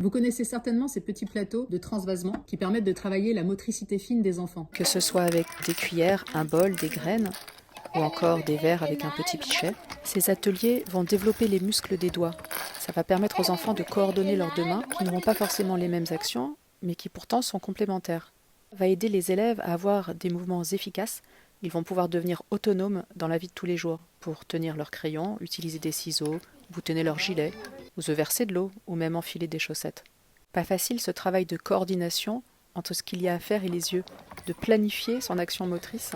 Vous connaissez certainement ces petits plateaux de transvasement qui permettent de travailler la motricité fine des enfants. Que ce soit avec des cuillères, un bol, des graines ou encore des verres avec un petit pichet, ces ateliers vont développer les muscles des doigts. Ça va permettre aux enfants de coordonner leurs deux mains qui n'auront pas forcément les mêmes actions, mais qui pourtant sont complémentaires. Ça va aider les élèves à avoir des mouvements efficaces. Ils vont pouvoir devenir autonomes dans la vie de tous les jours pour tenir leur crayon, utiliser des ciseaux, boutonner leur gilet, ou se verser de l'eau, ou même enfiler des chaussettes. Pas facile ce travail de coordination entre ce qu'il y a à faire et les yeux, de planifier son action motrice.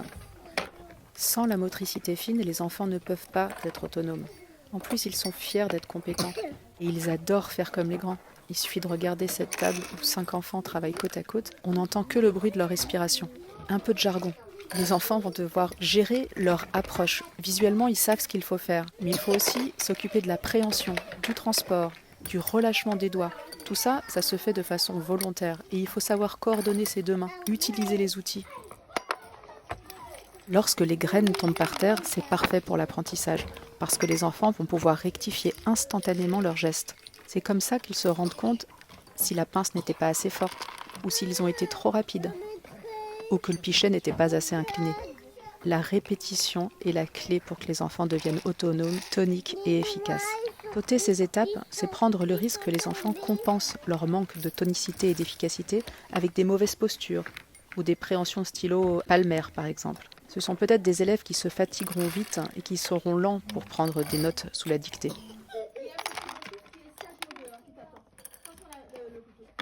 Sans la motricité fine, les enfants ne peuvent pas être autonomes. En plus, ils sont fiers d'être compétents et ils adorent faire comme les grands. Il suffit de regarder cette table où 5 enfants travaillent côte à côte, on n'entend que le bruit de leur respiration. Un peu de jargon. Les enfants vont devoir gérer leur approche. Visuellement, ils savent ce qu'il faut faire, mais il faut aussi s'occuper de la préhension, du transport, du relâchement des doigts. Tout ça, ça se fait de façon volontaire et il faut savoir coordonner ses deux mains, utiliser les outils. Lorsque les graines tombent par terre, c'est parfait pour l'apprentissage, parce que les enfants vont pouvoir rectifier instantanément leurs gestes. C'est comme ça qu'ils se rendent compte si la pince n'était pas assez forte, ou s'ils ont été trop rapides, ou que le pichet n'était pas assez incliné. La répétition est la clé pour que les enfants deviennent autonomes, toniques et efficaces. Sauter ces étapes, c'est prendre le risque que les enfants compensent leur manque de tonicité et d'efficacité avec des mauvaises postures, ou des préhensions stylo palmaires par exemple. Ce sont peut-être des élèves qui se fatigueront vite et qui seront lents pour prendre des notes sous la dictée.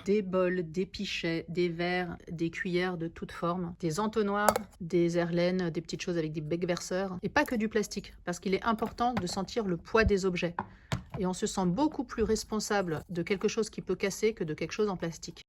Des bols, des pichets, des verres, des cuillères de toutes formes, des entonnoirs, des herlaines, des petites choses avec des becs verseurs. Et pas que du plastique, parce qu'il est important de sentir le poids des objets. Et on se sent beaucoup plus responsable de quelque chose qui peut casser que de quelque chose en plastique.